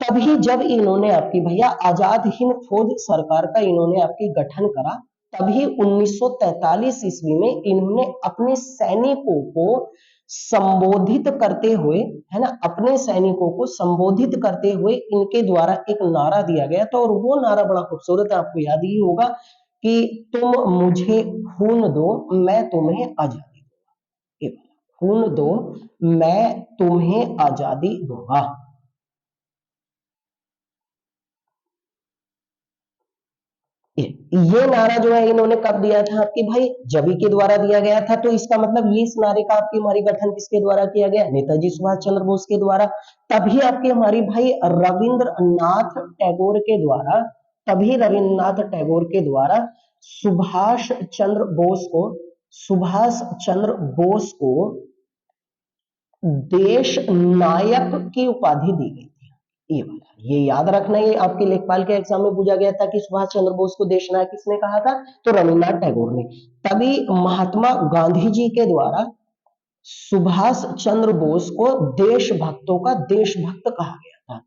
तभी जब इन्होंने आपकी भैया आजाद हिंद फौज सरकार का इन्होंने आपकी गठन करा, तभी 1943 ईस्वी में इन्होंने अपने सैनिकों को संबोधित करते हुए, है ना, अपने सैनिकों को संबोधित करते हुए इनके द्वारा एक नारा दिया गया था। और वो नारा बड़ा खूबसूरत है, आपको याद ही होगा कि तुम मुझे खून दो मैं तुम्हें आजादी दूंगा, खून दो मैं तुम्हें आजादी दूंगा। ये नारा जो है इन्होंने कब दिया था आपकी भाई, जभी के द्वारा दिया गया था। तो इसका मतलब ये इस नारे का आपकी हमारी गठन किसके द्वारा किया गया, नेताजी सुभाष चंद्र बोस के द्वारा। तभी आपकी हमारी भाई रविंद्रनाथ टैगोर के द्वारा, तभी रविंद्रनाथ टैगोर के द्वारा सुभाष चंद्र बोस को, सुभाष चंद्र बोस को देश नायक की उपाधि दी गई थी। ये वाला ये याद रखना, ये आपके लेखपाल के एग्जाम में पूछा गया था कि सुभाष चंद्र बोस को देश नायक किसने कहा था, तो रविन्द्रनाथ टैगोर ने। तभी महात्मा गांधी जी के द्वारा सुभाष चंद्र बोस को देशभक्तों का देशभक्त कहा गया था,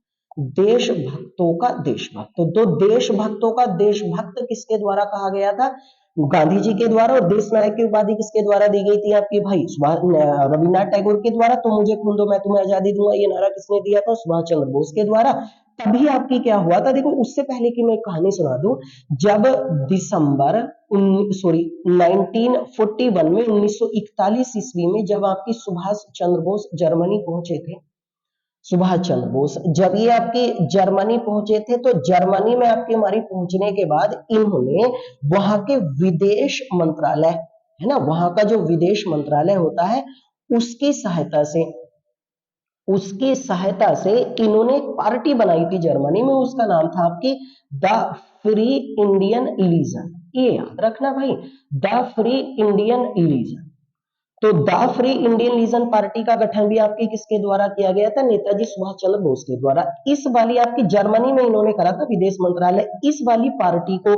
देशभक्तों का देशभक्त। तो देशभक्तों का देशभक्त किसके द्वारा कहा गया था, गांधी जी के द्वारा। और देश नायक की उपाधि किसके द्वारा दी गई थी आपकी भाई, रविन्द्रनाथ टैगोर के द्वारा। तो मुझे खून दो मैं तुम्हें आजादी दूंगा, ये नारा किसने दिया था, सुभाष चंद्र बोस के द्वारा। तभी आपकी क्या हुआ था, देखो उससे पहले की मैं एक कहानी सुना दूं। जब दिसंबर 1941 में 1941 ईस्वी में जब आपकी सुभाष चंद्र बोस जर्मनी पहुंचे थे, सुभाष चंद्र बोस जब ये आपके जर्मनी पहुंचे थे, तो जर्मनी में आपके हमारी पहुंचने के बाद इन्होंने वहां के विदेश मंत्रालय, है ना, वहां का जो विदेश मंत्रालय होता है उसकी सहायता से इन्होंने एक पार्टी बनाई थी जर्मनी में। उसका नाम था आपकी द फ्री इंडियन लीजन। ये याद रखना भाई, द फ्री इंडियन लीजन। तो the free Indian legion party का गठन भी आपके किसके द्वारा किया गया था, नेताजी सुभाष चंद्र बोस के द्वारा। इस वाली आपकी जर्मनी में इन्होंने करा था विदेश मंत्रालय। इस वाली पार्टी को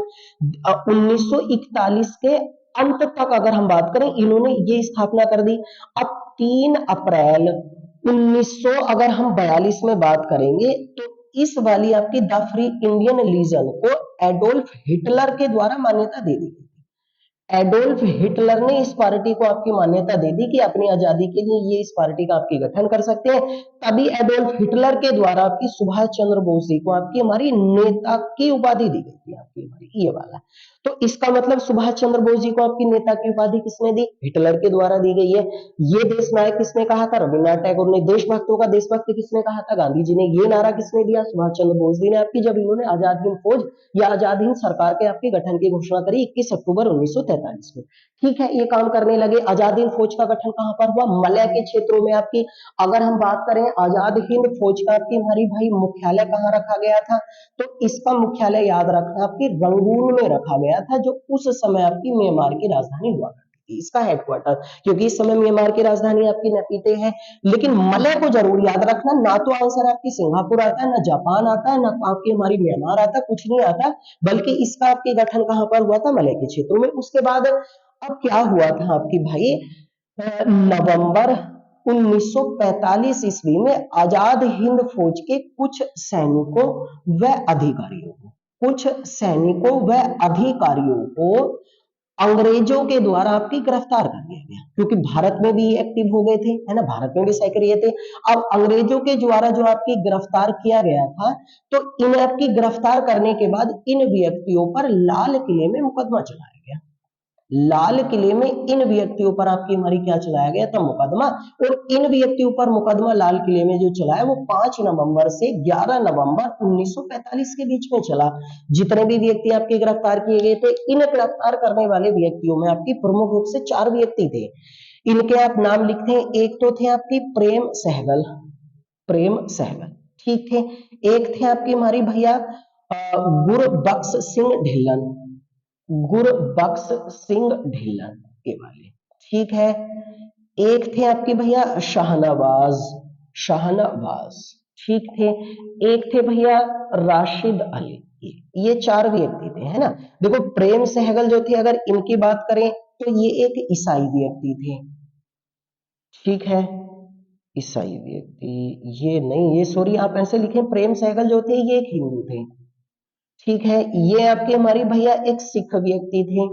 1941 के अंत तक अगर हम बात करें, इन्होंने ये स्थापना कर दी। अब 3 अप्रैल 1942 में बात करेंगे तो इस वाली आपकी द फ्री इंडियन लीजन को एडोल्फ हिटलर के द्वारा मान्यता दे दी गई। एडोल्फ हिटलर ने इस पार्टी को आपकी मान्यता दे दी कि अपनी आजादी के लिए ये इस पार्टी का आपकी गठन कर सकते हैं। तभी एडोल्फ हिटलर के द्वारा आपकी सुभाष चंद्र बोस जी को आपकी हमारी नेता की उपाधि दी गई थी, आपकी हमारी ये वाला। तो इसका मतलब सुभाष चंद्र बोस जी को आपकी नेता की उपाधि किसने दी? हिटलर के द्वारा दी गई है। ये देश नायक किसने कहा था? रविन्द्रनाथ टैगोर ने। देशभक्तों का देशभक्त किसने कहा था? गांधी जी ने। ये नारा किसने दिया? सुभाष चंद्र बोस जी ने आपकी, जब इन्होंने आजाद हिंद फौज या आजाद हिंद सरकार के आपके गठन की घोषणा करी 21 अक्टूबर 1943 में। ठीक है, ये काम करने लगे। आजाद हिंद फौज का गठन कहां पर हुआ? मलय के क्षेत्रों में आपकी। अगर हम बात करें आजाद हिंद फौज का आपकी हमारी भाई मुख्यालय कहां रखा गया था, तो इसका मुख्यालय याद रखना आपकी रंगून में रखा गया था, जो उस समय आपकी म्यांमार की राजधानी हुआ करती थी, इसका हेडक्वार्टर। क्योंकि इस समय म्यांमार की राजधानी आपकी नपीते है। लेकिन मलय को जरूर याद रखना, ना तो आंसर आपकी सिंगापुर आता है, ना जापान आता है, ना आपकी हमारी म्यांमार आता है, कुछ नहीं आता, बल्कि इसका आपके गठन कहां पर हुआ था? मलय के क्षेत्रों में। उसके बाद अब क्या हुआ था आपकी भाई, नवंबर 1945 ईस्वी में आजाद हिंद फौज के कुछ सैनिकों व अधिकारियों को, कुछ सैनिकों व अधिकारियों को अंग्रेजों के द्वारा आपकी गिरफ्तार कर लिया गया, क्योंकि भारत में भी एक्टिव हो गए थे, है ना, भारत में भी सक्रिय थे। अब अंग्रेजों के द्वारा जो आपकी गिरफ्तार किया गया था, तो इन आपकी गिरफ्तार करने के बाद इन व्यक्तियों पर लाल किले में मुकदमा चलाया गया। लाल किले में इन व्यक्तियों पर आपकी हमारी क्या चलाया गया था? मुकदमा। और इन व्यक्तियों पर मुकदमा लाल किले में जो चला है वो 5 नवंबर से 11 नवंबर 1945 के बीच में चला। जितने भी व्यक्ति आपके गिरफ्तार किए गए थे, इन गिरफ्तार करने वाले व्यक्तियों में आपकी प्रमुख रूप से 4 व्यक्ति थे। इनके आप नाम लिखते हैं। एक तो थे आपकी प्रेम सहगल, प्रेम सहगल, ठीक थे। एक थे आपकी हमारी भैया गुरबख्श सिंह ढिल्लन, गुरबख्श सिंह ढिल्लन ये वाले, ठीक है। एक थे आपके भैया शाहनवाज, शाहनवाज, ठीक थे। एक थे भैया राशिद अली। ये 4 व्यक्ति थे, है ना। देखो प्रेम सहगल जो थे, अगर इनकी बात करें तो ये एक ईसाई व्यक्ति थे, ठीक है। ईसाई व्यक्ति, ये नहीं, ये सॉरी आप ऐसे लिखें, प्रेम सहगल जो थे ये एक हिंदू थे, ठीक है। ये आपके हमारी भैया एक सिख व्यक्ति थे,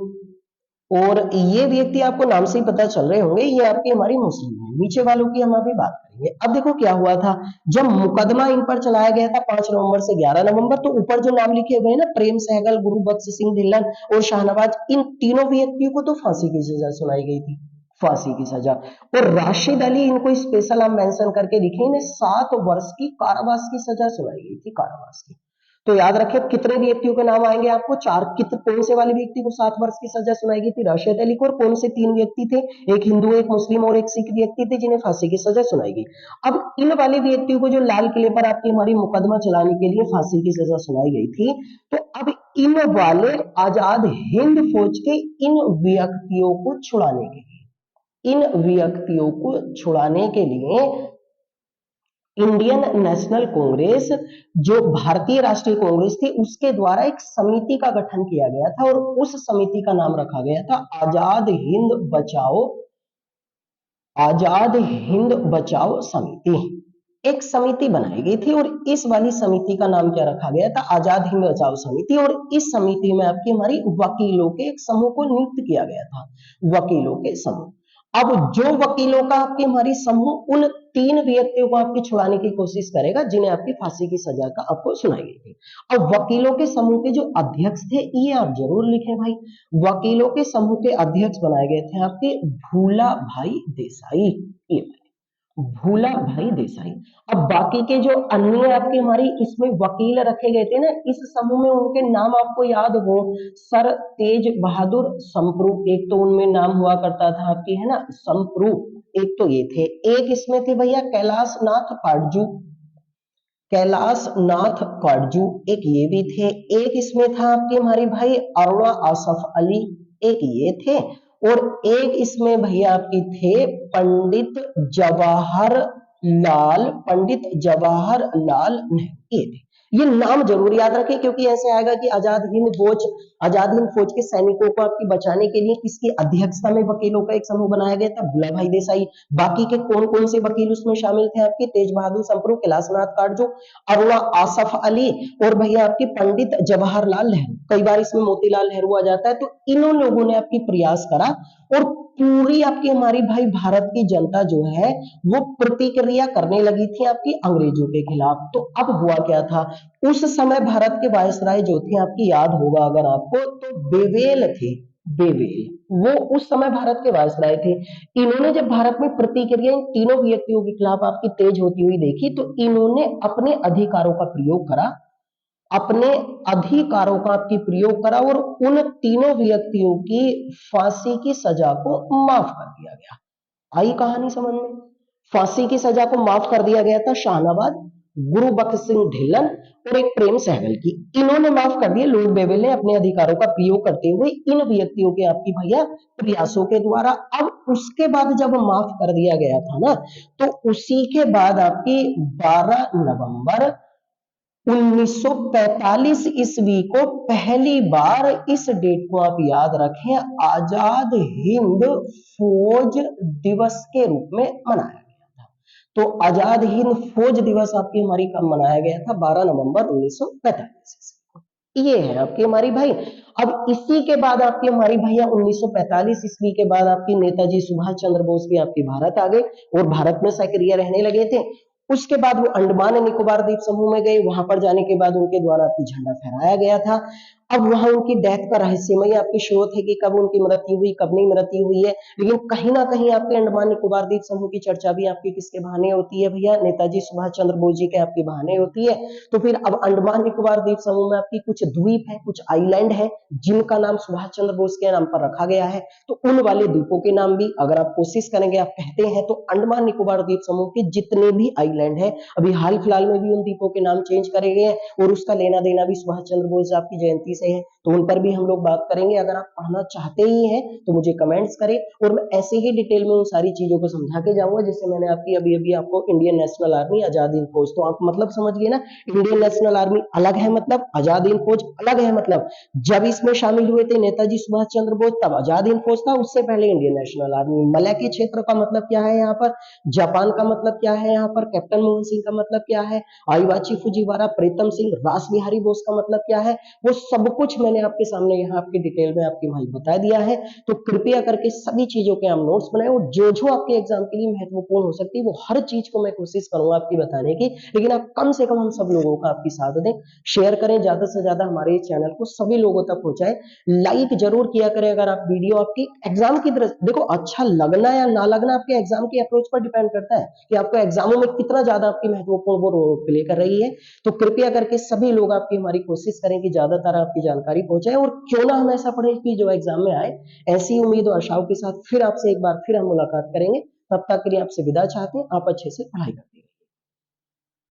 और ये व्यक्ति आपको नाम से ही पता चल रहे होंगे, ये आपके हमारी मुस्लिम है। नीचे वालों की हम अभी बात करेंगे। अब देखो क्या हुआ था, जब मुकदमा इन पर चलाया गया था 5 नवंबर से 11 नवंबर, तो ऊपर जो नाम लिखे हुए हैं ना, प्रेम सहगल, गुरबख्श सिंह ढिल्लन और शाहनवाज, इन तीनों व्यक्तियों को तो फांसी की सजा सुनाई गई थी, फांसी की सजा। और राशिद अली, इनको स्पेशल हम मेंशन करके लिखे, इन्हें 7 वर्ष की कारावास की सजा सुनाई गई थी, कारावास की। तो याद रखें कितने व्यक्तियों के नाम आएंगे आपको? 4। कौन से वाले व्यक्ति को 7 वर्ष की सजा सुनाई गई थी? राशिद अली को। और कौन से 3 व्यक्ति थे? एक हिंदू, एक मुस्लिम और एक सिख व्यक्ति थे, जिन्हें फांसी की सजा सुनाई गई। अब इन वाले व्यक्तियों को जो लाल किले पर आपकी हमारी मुकदमा चलाने के लिए फांसी की सजा सुनाई गई थी, तो अब इन वाले आजाद हिंद फौज के इन व्यक्तियों को छुड़ाने के लिए, इन व्यक्तियों को छुड़ाने के लिए इंडियन नेशनल कांग्रेस, जो भारतीय राष्ट्रीय कांग्रेस थी, उसके द्वारा एक समिति का गठन किया गया था, और उस समिति का नाम रखा गया था आजाद हिंद बचाओ, आजाद हिंद बचाओ समिति। एक समिति बनाई गई थी, और इस वाली समिति का नाम क्या रखा गया था? आजाद हिंद बचाओ समिति। और इस समिति में आपकी हमारी वकीलों के एक समूह को नियुक्त किया गया था, वकीलों के समूह। अब जो वकीलों का आपकी हमारी समूह उन 3 व्यक्तियों को आपकी छुड़ाने की कोशिश करेगा, जिन्हें आपकी फांसी की सजा का आपको सुनाई गई थी। अब वकीलों के समूह के जो अध्यक्ष थे, ये आप जरूर लिखें भाई। वकीलों के समूह के अध्यक्ष बनाए गए थे आपके भूला भाई देसाई, ये भूला भाई देसाई। अब बाकी के जो अन्य आपके हमारी इसमें वकील रखे गए थे ना इस समूह में, उनके नाम आपको याद हो, सर तेज बहादुर संप्रू, एक तो उनमें नाम हुआ करता था आपकी, है ना, संप्रू, एक तो ये थे। एक इसमें थे भैया कैलाश नाथ काटजू, कैलाश नाथ काटजू, एक ये भी थे। एक इसमें था आपके हमारी भाई अरुणा आसफ अली, एक ये थे। और एक इसमें भैया आपकी थे पंडित जवाहर लाल, पंडित जवाहर लाल नेहरू, ये थे। ये नाम जरूर याद रखें, क्योंकि ऐसे आएगा कि आजाद हिंद फौज के सैनिकों को आपकी बचाने के लिए किसकी अध्यक्षता में वकीलों का एक समूह बनाया गया था? भुला भाई देसाई। बाकी के कौन कौन से वकील उसमें शामिल थे? आपके तेज बहादुर संप्रू, कैलाशनाथ काटजू, अरुणा आसफ अली और भैया आपके पंडित जवाहरलाल नेहरू। कई बार इसमें मोतीलाल नेहरू आ जाता है। तो इन लोगों ने आपकी प्रयास करा और पूरी आपकी हमारी भाई भारत की जनता जो है वो प्रतिक्रिया करने लगी थी आपकी अंग्रेजों के खिलाफ। तो अब हुआ क्या था, उस समय भारत के वायसराय जो थे, आपकी याद होगा अगर आपको, तो बेवेल थे। बेवेल वो उस समय भारत के वायसराय थे। इन्होंने जब भारत में प्रतिक्रिया इन तीनों व्यक्तियों के खिलाफ आपकी तेज होती हुई देखी, तो इन्होंने अपने अधिकारों का प्रयोग करा, अपने अधिकारों का आपकी प्रयोग करा और उन तीनों व्यक्तियों की फांसी की सजा को माफ कर दिया गया। आई कहानी समझ में? फांसी की सजा को माफ कर दिया गया था शाहनवाज, गुरु बख्श सिंह ढिल्लन और एक प्रेम सहगल की। इन्होंने माफ कर दिए। लॉर्ड बेवेल ने अपने अधिकारों का प्रयोग करते हुए इन व्यक्तियों के आपकी भैया प्रयासों के द्वारा। अब उसके बाद जब माफ कर दिया गया था ना, तो उसी के बाद आपकी 12 नवंबर 1945 ईस्वी को पहली बार, इस डेट को आप याद रखें, आजाद हिंद फौज दिवस के रूप में मनाया गया था। तो आजाद हिंद फौज दिवस आपकी हमारी कब मनाया गया था? 12 नवंबर 1945 ईस्वी को। ये है आपकी हमारी भाई। अब इसी के बाद आपकी हमारी भैया 1945 ईस्वी के बाद आपकी नेताजी सुभाष चंद्र बोस भी आपकी भारत आ गए और भारत में सक्रिय रहने लगे थे। उसके बाद वो अंडमान निकोबार द्वीप समूह में गए। वहां पर जाने के बाद उनके द्वारा आपकी झंडा फहराया गया था। अब वहां उनकी डेथ का रहस्यमय आपकी शोध है कि कब उनकी मृत्यु हुई, कब नहीं मृत्यु हुई है। लेकिन कहीं ना कहीं आपके अंडमान निकोबार द्वीप समूह की चर्चा भी आपकी किसके बहाने होती है भैया? नेताजी सुभाष चंद्र बोस जी के आपके बहाने होती है। तो फिर अब अंडमान निकोबार द्वीप समूह में आपकी कुछ द्वीप है, कुछ आइलैंड है, जिनका नाम सुभाष चंद्र बोस के नाम पर रखा गया है। तो उन वाले द्वीपों के नाम भी अगर आप कोशिश करेंगे, आप कहते हैं, तो अंडमान निकोबार द्वीप समूह के जितने भी आइलैंड है, अभी हाल फिलहाल में भी उन द्वीपों के नाम चेंज करे गए हैं और उसका लेना देना भी सुभाष चंद्र बोस आपकी जयंती से है। तो उन पर भी हम लोग बात करेंगे। अगर आप पढ़ना चाहते ही हैं तो मुझे कमेंट्स करें और मैं ऐसे ही डिटेल में उन सारी चीजों को समझा के जाऊंगा, जैसे मैंने आपकी अभी अभी आपको Indian national army, Azad Hind फौज, तो आप मतलब समझ गए ना। इंडियन नेशनल आर्मी अलग है मतलब, आजाद हिंद फौज अलग है मतलब। जब इसमें शामिल हुए थे नेताजी सुभाष चंद्र बोस तब आजाद हिंद फौज था, उससे पहले इंडियन नेशनल आर्मी। मलय के क्षेत्र का मतलब क्या है यहाँ पर, जापान का मतलब क्या है यहाँ पर, कैप्टन मोहन सिंह का मतलब क्या है, आईवाची फुजीवारा, प्रीतम सिंह, रास बिहारी बोस का मतलब क्या है, वो सब कुछ मैंने आपके सामने यहाँ आपकी डिटेल में आपकी भाई बता दिया है। तो कृपया करके सभी चीजों के आप नोट्स बनाएं और जो जो आपके एग्जाम के लिए महत्वपूर्ण हो सकती है वो हर चीज को मैं कोशिश करूंगा आपकी बताने की। लेकिन आप कम से कम हम सब लोगों का आपकी साथ दें, शेयर करें, ज्यादा से ज्यादा हमारे चैनल को सभी लोगों तक पहुंचाएं, लाइक जरूर किया करें। अगर आप वीडियो आपकी एग्जाम की तरह देखो, अच्छा लगना या ना लगना आपके एग्जाम की अप्रोच पर डिपेंड करता है कि आपको एग्जामों में कितना ज्यादा आपकी महत्वपूर्ण वो रोल प्ले कर रही है। तो कृपया करके सभी लोग आपकी हमारी कोशिश करें कि ज्यादातर आपकी जानकारी पहुंचाए और क्यों ना हम ऐसा पढ़े कि जो एग्जाम में आए। ऐसी उम्मीद और आशाओं के साथ फिर आपसे एक बार फिर हम मुलाकात करेंगे। तब तक के लिए आपसे विदा चाहते हैं। आप अच्छे से पढ़ाई करें।